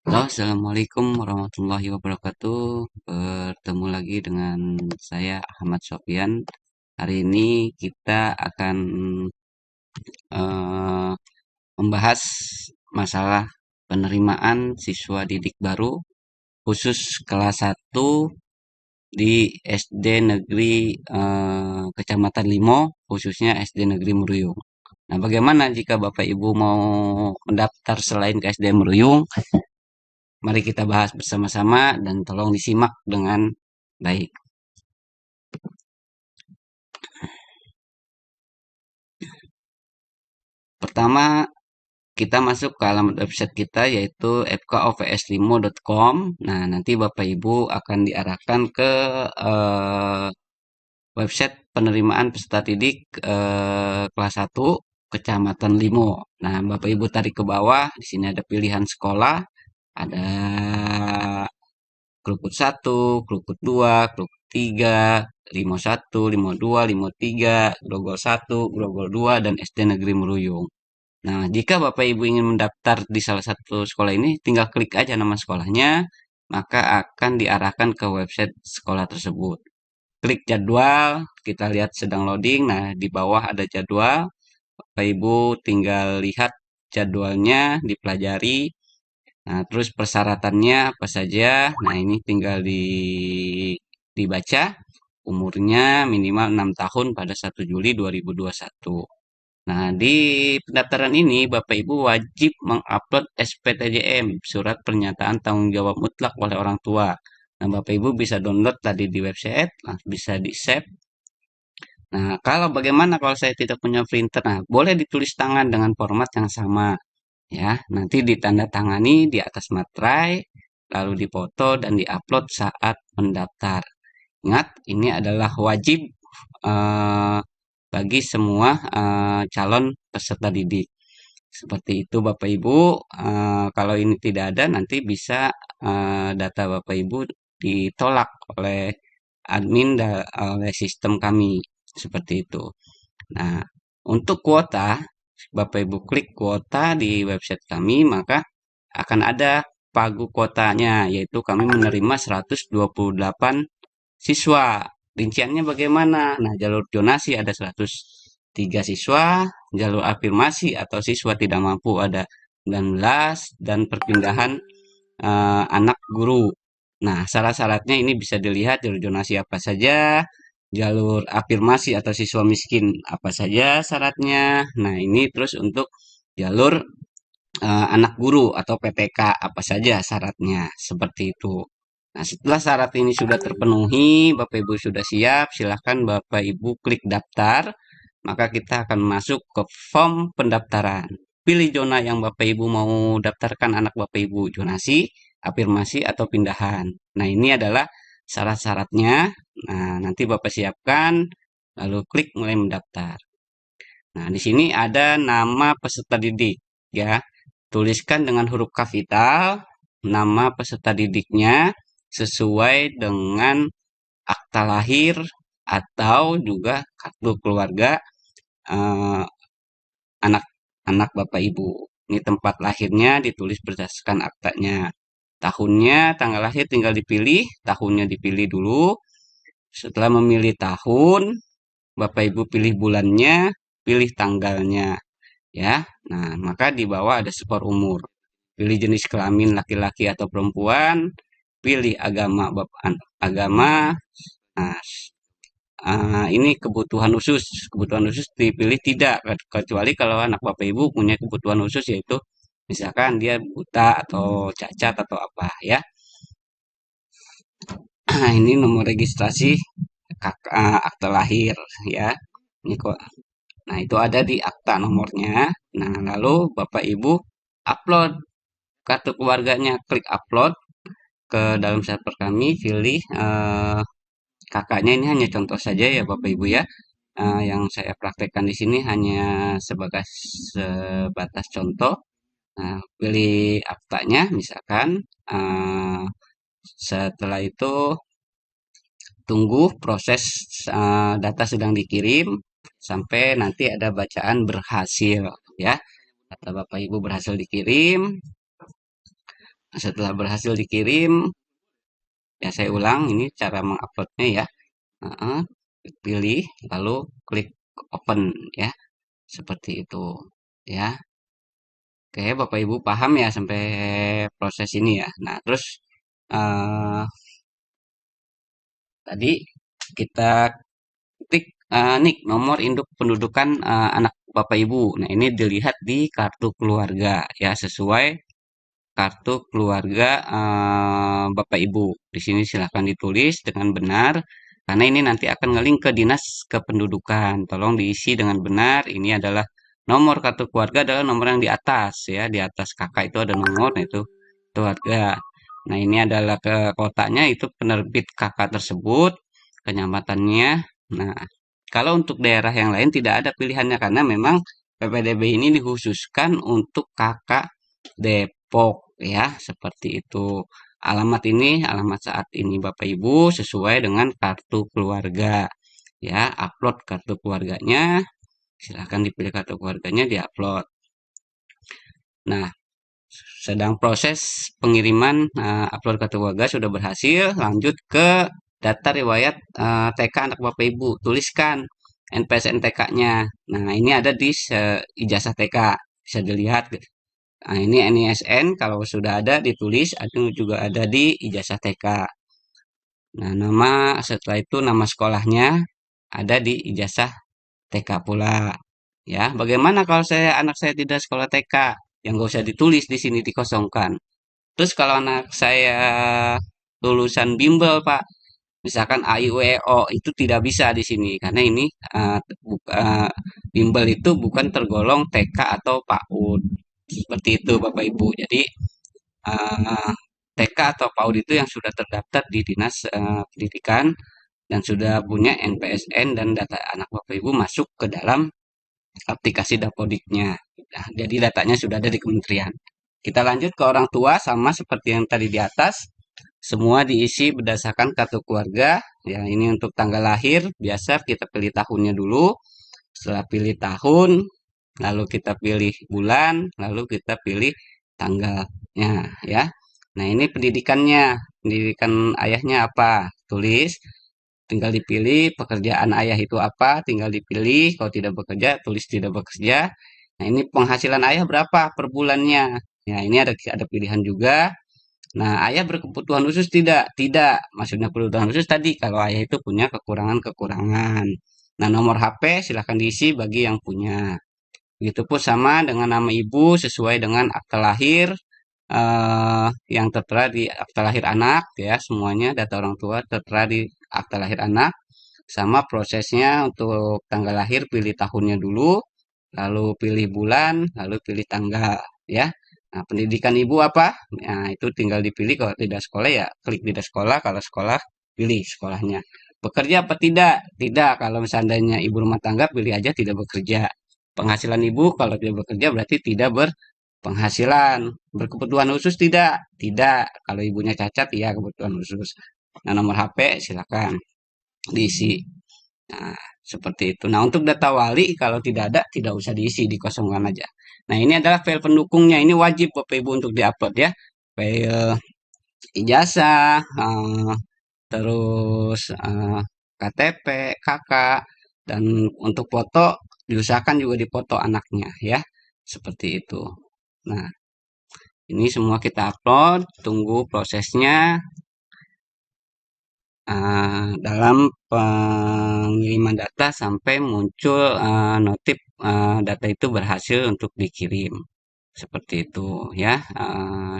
Halo, Assalamualaikum warahmatullahi wabarakatuh. Bertemu lagi dengan saya Ahmad Sofyan. Hari ini kita akan eh, membahas masalah penerimaan siswa didik baru khusus kelas 1 di SD Negeri Kecamatan Limo, khususnya SD Negeri Meruyung. Nah, bagaimana jika Bapak Ibu mau mendaftar selain ke SD Meruyung? Mari kita bahas bersama-sama dan tolong disimak dengan baik. Pertama, kita masuk ke alamat website kita yaitu fkovs5.com. Nah, nanti Bapak Ibu akan diarahkan ke eh, website penerimaan peserta didik kelas 1 Kecamatan Limo. Nah, Bapak Ibu tarik ke bawah, di sini ada pilihan sekolah, ada Krukut 1, Krukut 2, Krukut 3, Limo 1, Limo 2, Limo 3, Grogol 1, Grogol 2, dan SD Negeri Meruyung. Nah, jika Bapak Ibu ingin mendaftar di salah satu sekolah ini, tinggal klik aja nama sekolahnya, maka akan diarahkan ke website sekolah tersebut. Klik jadwal, kita lihat sedang loading. Nah, di bawah ada jadwal. Bapak Ibu tinggal lihat jadwalnya, dipelajari. Nah, terus persyaratannya apa saja? Nah, ini tinggal dibaca. Umurnya minimal 6 tahun pada 1 Juli 2021. Nah, di pendaftaran ini Bapak Ibu wajib mengupload SPTJM, surat pernyataan tanggung jawab mutlak oleh orang tua. Nah, Bapak Ibu bisa download tadi di website, nah, bisa di-save. Nah, kalau bagaimana kalau saya tidak punya printer? Nah, boleh ditulis tangan dengan format yang sama. Ya, nanti ditandatangani di atas materai, lalu dipoto dan diupload saat mendaftar. Ingat, ini adalah wajib eh, bagi semua calon peserta didik. Seperti itu Bapak Ibu. Kalau ini tidak ada, nanti bisa data Bapak Ibu ditolak oleh admin oleh sistem kami. Seperti itu. Nah, untuk kuota, Bapak Ibu klik kuota di website kami, maka akan ada pagu kuotanya, yaitu kami menerima 128 siswa. Rinciannya bagaimana? Nah, jalur zonasi ada 103 siswa, jalur afirmasi atau siswa tidak mampu ada 19, dan perpindahan anak guru. Nah, syarat-syaratnya ini bisa dilihat jalur zonasi apa saja, jalur afirmasi atau siswa miskin apa saja syaratnya. Nah, ini terus untuk jalur anak guru atau PTK apa saja syaratnya, seperti itu. Nah, setelah syarat ini sudah terpenuhi, Bapak Ibu sudah siap, silahkan Bapak Ibu klik daftar, maka kita akan masuk ke form pendaftaran. Pilih zona yang Bapak Ibu mau daftarkan anak Bapak Ibu, zonasi, afirmasi, atau pindahan. Nah, ini adalah syarat-syaratnya. Nah, nanti Bapak siapkan, lalu klik mulai mendaftar. Nah, di sini ada nama peserta didik, ya. Tuliskan dengan huruf kapital nama peserta didiknya sesuai dengan akta lahir atau juga kartu keluarga eh, anak-anak Bapak Ibu. Ini tempat lahirnya ditulis berdasarkan aktanya. Tahunnya, tanggal lahir tinggal dipilih, tahunnya dipilih dulu. Setelah memilih tahun, Bapak Ibu pilih bulannya, pilih tanggalnya, ya. Nah, maka di bawah ada skor umur. Pilih jenis kelamin laki-laki atau perempuan, pilih agama agama. Nah, ini kebutuhan khusus. Kebutuhan khusus dipilih tidak, kecuali kalau anak Bapak Ibu punya kebutuhan khusus yaitu misalkan dia buta atau cacat atau apa ya. Ini nomor registrasi akta lahir ya. Ini kok. Nah, itu ada di akta nomornya. Nah, lalu Bapak Ibu upload kartu keluarganya, klik upload ke dalam server kami, pilih kakaknya. Ini hanya contoh saja ya Bapak Ibu ya. Yang saya praktekkan di sini hanya sebatas contoh. Nah, pilih aktanya misalkan. Setelah itu tunggu proses data sedang dikirim sampai nanti ada bacaan berhasil ya. Data Bapak Ibu berhasil dikirim. Setelah berhasil dikirim, ya saya ulang ini cara menguploadnya ya. Heeh, pilih lalu klik open ya, seperti itu ya. Oke, Bapak Ibu paham ya sampai proses ini ya. Nah, terus eh, tadi kita ketik nik nomor induk pendudukan anak Bapak Ibu. Nah, ini dilihat di kartu keluarga ya, sesuai kartu keluarga Bapak Ibu. Di sini silahkan ditulis dengan benar karena ini nanti akan ngelink ke dinas kependudukan. Tolong diisi dengan benar. Ini adalah nomor kartu keluarga adalah nomor yang di atas ya, di atas kakak itu ada nomor, nah itu keluarga. Nah, ini adalah ke kotanya itu penerbit kakak tersebut, kenyamatannya. Nah, kalau untuk daerah yang lain tidak ada pilihannya karena memang PPDB ini dikhususkan untuk kakak Depok ya, seperti itu. Alamat ini, alamat saat ini Bapak Ibu sesuai dengan kartu keluarga. Ya, upload kartu keluarganya. Silahkan dipilih kartu keluarganya, diupload. Nah, sedang proses pengiriman upload kartu keluarga sudah berhasil. Lanjut ke data riwayat TK anak Bapak Ibu. Tuliskan NPSN TK-nya. Nah, ini ada di ijazah TK. Bisa dilihat. Nah, ini NISN kalau sudah ada ditulis, ada juga ada di ijazah TK. Nah, nama setelah itu nama sekolahnya ada di ijazah TK pula. Ya, bagaimana kalau anak saya tidak sekolah TK? Yang nggak usah ditulis di sini dikosongkan. Terus kalau anak saya lulusan bimbel, Pak, misalkan A, I, U, E, O itu tidak bisa di sini karena ini bimbel itu bukan tergolong TK atau PAUD. Seperti itu Bapak Ibu. Jadi TK atau PAUD itu yang sudah terdaftar di Dinas Pendidikan dan sudah punya NPSN dan data anak Bapak Ibu masuk ke dalam aplikasi Dapodiknya. Nah, jadi datanya sudah ada di kementerian. Kita lanjut ke orang tua sama seperti yang tadi di atas. Semua diisi berdasarkan kartu keluarga. Ya, ini untuk tanggal lahir. Biasa kita pilih tahunnya dulu. Setelah pilih tahun, lalu kita pilih bulan, lalu kita pilih tanggalnya ya. Nah, ini pendidikannya. Pendidikan ayahnya apa? Tulis. Tinggal dipilih pekerjaan ayah itu apa, tinggal dipilih. Kalau tidak bekerja, tulis tidak bekerja. Nah, ini penghasilan ayah berapa per bulannya. Ya, ini ada pilihan juga. Nah, ayah berkebutuhan khusus tidak? Tidak. Maksudnya kebutuhan khusus tadi kalau ayah itu punya kekurangan-kekurangan. Nah, nomor HP silahkan diisi bagi yang punya. Begitupun sama dengan nama ibu sesuai dengan akta lahir yang tertera di akta lahir anak ya, semuanya data orang tua tertera di akta lahir anak. Sama prosesnya untuk tanggal lahir pilih tahunnya dulu, lalu pilih bulan, lalu pilih tanggal ya. Nah, pendidikan ibu apa? Nah, itu tinggal dipilih kalau tidak sekolah ya klik tidak sekolah, kalau sekolah pilih sekolahnya. Bekerja apa tidak? Tidak. Kalau seandainya ibu rumah tangga pilih aja tidak bekerja. Penghasilan ibu kalau tidak bekerja berarti tidak berpenghasilan. Berkebutuhan khusus tidak? Tidak. Kalau ibunya cacat ya kebutuhan khusus. Nah, nomor HP silakan diisi. Nah, seperti itu. Nah, untuk data wali kalau tidak ada, tidak usah diisi, dikosongkan aja. Nah, ini adalah file pendukungnya. Ini wajib Bapak Ibu untuk diupload ya. File ijazah, terus KTP, kakak, dan untuk foto diusahakan juga dipoto anaknya ya. Seperti itu. Nah, ini semua kita upload, tunggu prosesnya. Dalam pengiriman data sampai muncul notif data itu berhasil untuk dikirim. Seperti itu ya.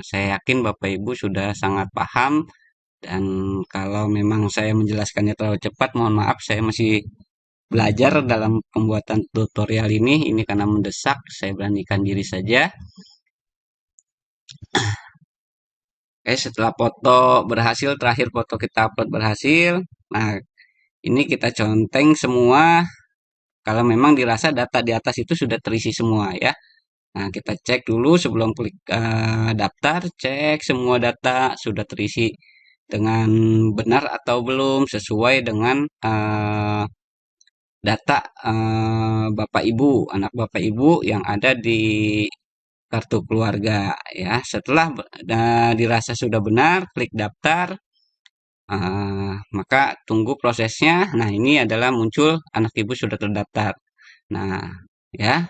Saya yakin Bapak Ibu sudah sangat paham dan kalau memang saya menjelaskannya terlalu cepat, mohon maaf saya masih belajar dalam pembuatan tutorial ini. Ini karena mendesak, saya beranikan diri saja. Oke, setelah foto berhasil, terakhir foto kita upload berhasil. Nah, ini kita conteng semua kalau memang dirasa data di atas itu sudah terisi semua ya. Nah, kita cek dulu sebelum klik daftar, cek semua data sudah terisi dengan benar atau belum sesuai dengan data Bapak Ibu, anak Bapak Ibu yang ada di kartu keluarga ya. Setelah dirasa sudah benar, klik daftar. Maka tunggu prosesnya. Nah, ini adalah muncul anak ibu sudah terdaftar. Nah, ya.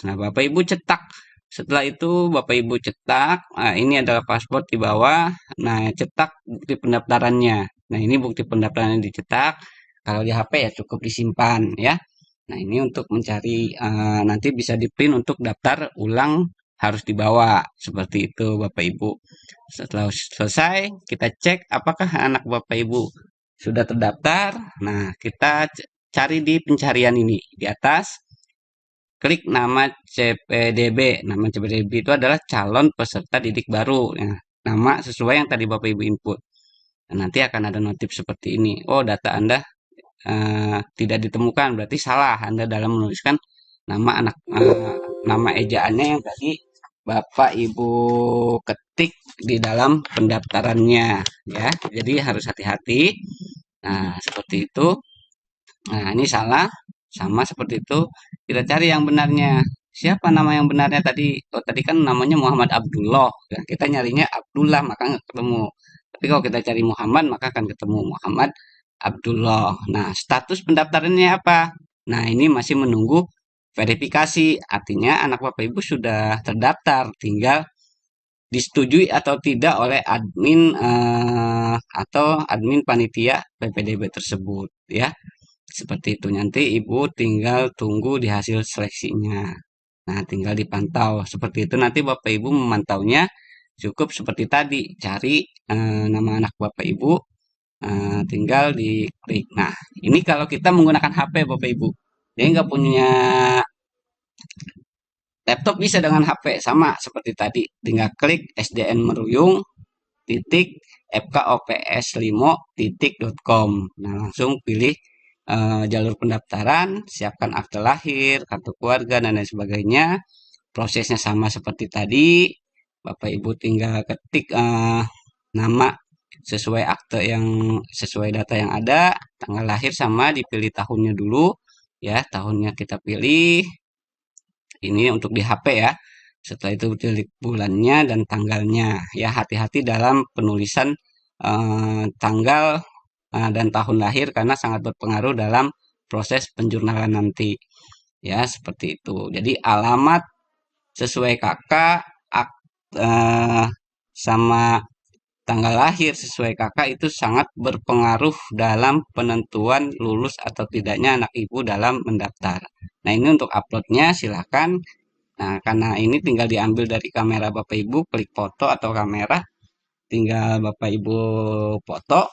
Nah, Bapak Ibu cetak. Setelah itu Bapak Ibu cetak. Nah, ini adalah paspor di bawah. Nah, cetak bukti pendaftarannya. Nah, ini bukti pendaftarannya dicetak. Kalau di HP ya cukup disimpan ya. Nah, ini untuk mencari nanti bisa di-print untuk daftar ulang harus dibawa. Seperti itu Bapak Ibu. Setelah selesai, kita cek apakah anak Bapak Ibu sudah terdaftar. Nah, kita cari di pencarian ini di atas, klik nama CPDB. Nama CPDB itu adalah calon peserta didik baru. Ya, nama sesuai yang tadi Bapak Ibu input. Nah, nanti akan ada notif seperti ini. Oh, data Anda tidak ditemukan, berarti salah Anda dalam menuliskan nama nama ejaannya yang tadi Bapak Ibu ketik di dalam pendaftarannya ya. Jadi harus hati-hati. Nah, seperti itu. Nah, ini salah. Sama seperti itu. Kita cari yang benarnya. Siapa nama yang benarnya tadi? Oh, tadi kan namanya Muhammad Abdullah. Ya, kita nyarinya Abdullah, maka nggak ketemu. Tapi kalau kita cari Muhammad, maka akan ketemu Muhammad Abdullah. Nah, status pendaftarannya apa? Nah, ini masih menunggu verifikasi. Artinya anak Bapak Ibu sudah terdaftar. Tinggal disetujui atau tidak oleh admin atau admin panitia PPDB tersebut ya. Seperti itu nanti Ibu tinggal tunggu di hasil seleksinya. Nah, tinggal dipantau. Seperti itu nanti Bapak Ibu memantaunya cukup seperti tadi, cari nama anak Bapak Ibu, tinggal diklik. Nah, ini kalau kita menggunakan HP Bapak Ibu. Jadi nggak punya laptop bisa dengan HP sama seperti tadi. Tinggal klik SDN Meruyung titik fkops5.com. Nah, langsung pilih jalur pendaftaran, siapkan akte lahir, kartu keluarga, dan lain sebagainya. Prosesnya sama seperti tadi. Bapak Ibu tinggal ketik nama sesuai akte yang sesuai data yang ada, tanggal lahir sama dipilih tahunnya dulu. Ya, tahunnya kita pilih. Ini untuk di HP ya. Setelah itu pilih bulannya dan tanggalnya. Ya, hati-hati dalam penulisan tanggal dan tahun lahir karena sangat berpengaruh dalam proses penjurnalan nanti. Ya, seperti itu. Jadi alamat sesuai kakak, sama tanggal lahir sesuai kakak itu sangat berpengaruh dalam penentuan lulus atau tidaknya anak ibu dalam mendaftar. Nah, ini untuk uploadnya silakan. Nah, karena ini tinggal diambil dari kamera Bapak Ibu, klik foto atau kamera, tinggal Bapak Ibu foto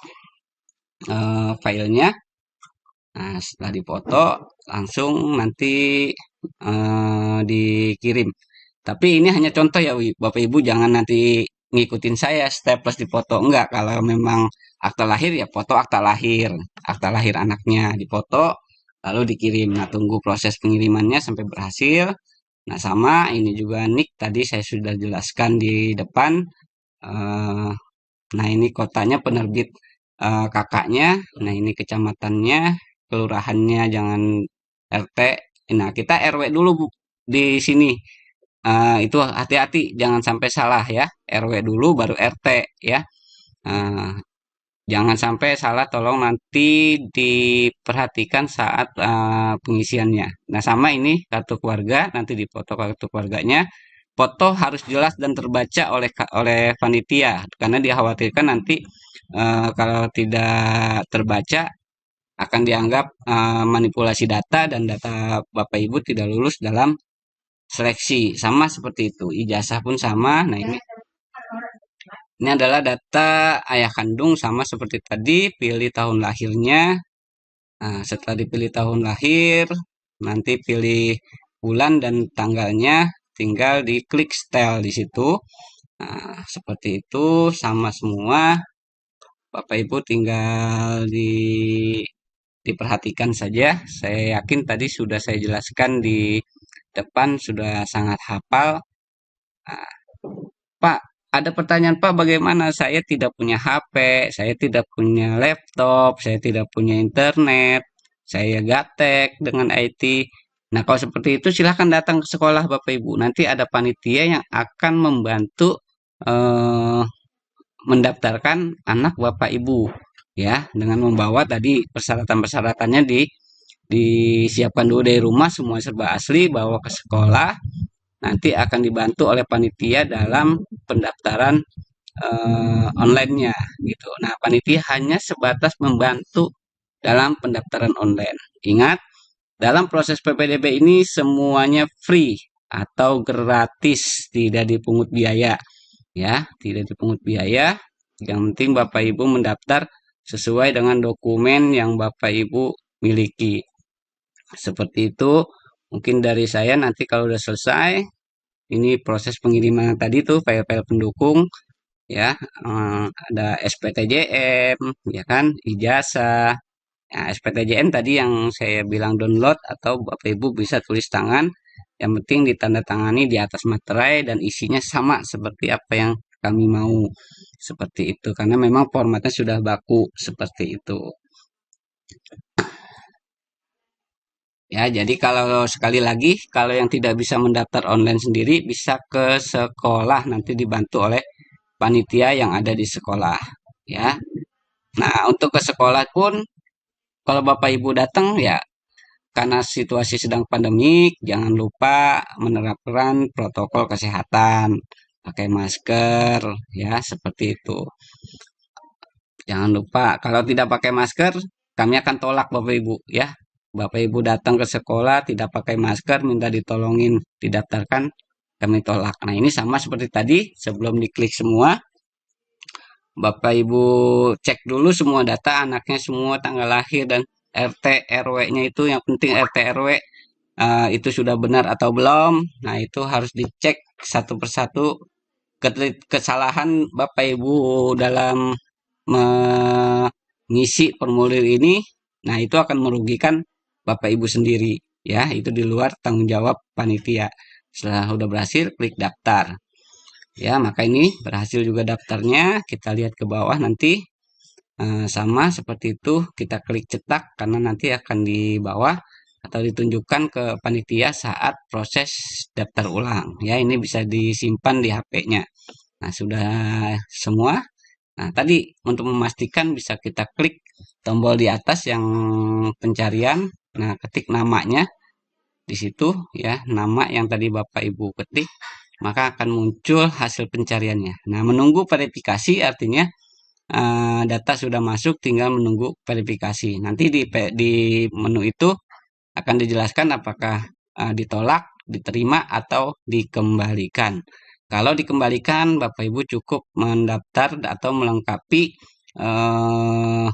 filenya. Nah, setelah dipoto langsung nanti dikirim. Tapi ini hanya contoh ya, Bapak Ibu jangan nanti ngikutin saya step plus dipoto. Enggak, kalau memang akta lahir ya foto akta lahir anaknya dipoto lalu dikirim. Nah, tunggu proses pengirimannya sampai berhasil. Nah, sama ini juga NIK tadi saya sudah jelaskan di depan. Eh, nah, ini kotanya penerbit kakaknya. Nah, ini kecamatannya, kelurahannya jangan RT. Nah, kita RW dulu Bu di sini. Itu hati-hati jangan sampai salah ya. RW dulu baru RT ya. Eh, Jangan sampai salah, tolong nanti diperhatikan saat pengisiannya. Nah, sama ini kartu keluarga, nanti dipoto kartu keluarganya. Foto harus jelas dan terbaca oleh panitia karena dikhawatirkan nanti kalau tidak terbaca akan dianggap manipulasi data dan data Bapak Ibu tidak lulus dalam seleksi. Sama seperti itu. Ijazah pun sama. Nah, ini adalah data ayah kandung sama seperti tadi, pilih tahun lahirnya. Nah, setelah dipilih tahun lahir, nanti pilih bulan dan tanggalnya, tinggal diklik setel di situ. Nah, seperti itu sama semua. Bapak Ibu tinggal diperhatikan saja. Saya yakin tadi sudah saya jelaskan di depan, sudah sangat hafal. Nah, Pak, ada pertanyaan Pak, bagaimana saya tidak punya HP, saya tidak punya laptop, saya tidak punya internet, saya gaptek dengan IT. Nah, kalau seperti itu silahkan datang ke sekolah Bapak Ibu. Nanti ada panitia yang akan membantu eh, mendaftarkan anak Bapak Ibu ya dengan membawa tadi persyaratan-persyaratannya disiapkan dulu dari rumah, semua serba asli, bawa ke sekolah. Nanti akan dibantu oleh panitia dalam pendaftaran online-nya gitu. Nah, panitia hanya sebatas membantu dalam pendaftaran online. Ingat, dalam proses PPDB ini semuanya free atau gratis, tidak dipungut biaya ya, tidak dipungut biaya. Yang penting Bapak Ibu mendaftar sesuai dengan dokumen yang Bapak Ibu miliki. Seperti itu. Mungkin dari saya nanti kalau udah selesai, ini proses pengiriman tadi tuh file-file pendukung ya, ada SPTJM ya kan, ijazah. Nah, SPTJM tadi yang saya bilang download atau Bapak Ibu bisa tulis tangan. Yang penting ditandatangani di atas materai dan isinya sama seperti apa yang kami mau. Seperti itu. Karena memang formatnya sudah baku seperti itu. Ya, jadi kalau sekali lagi, kalau yang tidak bisa mendaftar online sendiri, bisa ke sekolah nanti dibantu oleh panitia yang ada di sekolah. Ya, nah untuk ke sekolah pun, kalau Bapak Ibu datang ya karena situasi sedang pandemik, jangan lupa menerapkan protokol kesehatan, pakai masker, ya seperti itu. Jangan lupa, kalau tidak pakai masker, kami akan tolak Bapak Ibu, ya. Bapak Ibu datang ke sekolah tidak pakai masker, minta ditolongin didaftarkan, kami tolak. Nah ini sama seperti tadi, sebelum diklik semua, Bapak Ibu cek dulu semua data anaknya, semua tanggal lahir dan RT RW-nya itu, yang penting RT RW itu sudah benar atau belum. Nah, itu harus dicek satu persatu kesalahan Bapak Ibu dalam mengisi formulir ini. Nah, itu akan merugikan Bapak Ibu sendiri ya. Itu di luar tanggung jawab panitia. Setelah udah berhasil, klik daftar. Ya, maka ini berhasil juga daftarnya. Kita lihat ke bawah nanti sama seperti itu, kita klik cetak karena nanti akan di bawah atau ditunjukkan ke panitia saat proses daftar ulang. Ya, ini bisa disimpan di HP-nya. Nah, sudah semua. Nah, tadi untuk memastikan bisa kita klik tombol di atas yang pencarian. Nah, ketik namanya di situ ya, nama yang tadi Bapak Ibu ketik, maka akan muncul hasil pencariannya. Nah, menunggu verifikasi artinya data sudah masuk, tinggal menunggu verifikasi. Nanti di menu itu akan dijelaskan apakah ditolak, diterima, atau dikembalikan. Kalau dikembalikan, Bapak Ibu cukup mendaftar atau melengkapi eh,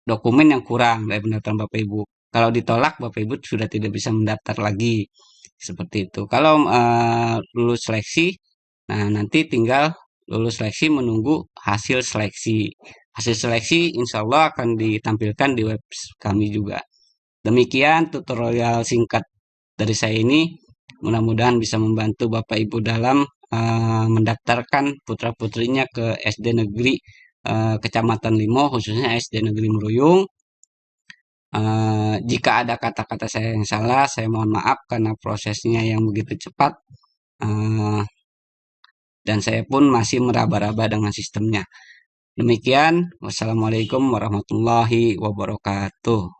dokumen yang kurang dari pendaftaran Bapak Ibu. Kalau ditolak, Bapak Ibu sudah tidak bisa mendaftar lagi. Seperti itu. Kalau lulus seleksi, nah nanti tinggal lulus seleksi menunggu hasil seleksi. Hasil seleksi insya Allah akan ditampilkan di web kami juga. Demikian tutorial singkat dari saya ini. Mudah-mudahan bisa membantu Bapak Ibu dalam mendaftarkan putra-putrinya ke SD Negeri Kecamatan Limo, khususnya SD Negeri Meruyung. Jika ada kata-kata saya yang salah, saya mohon maaf karena prosesnya yang begitu cepat. Eh, dan saya pun masih meraba-raba dengan sistemnya. Demikian, wassalamualaikum warahmatullahi wabarakatuh.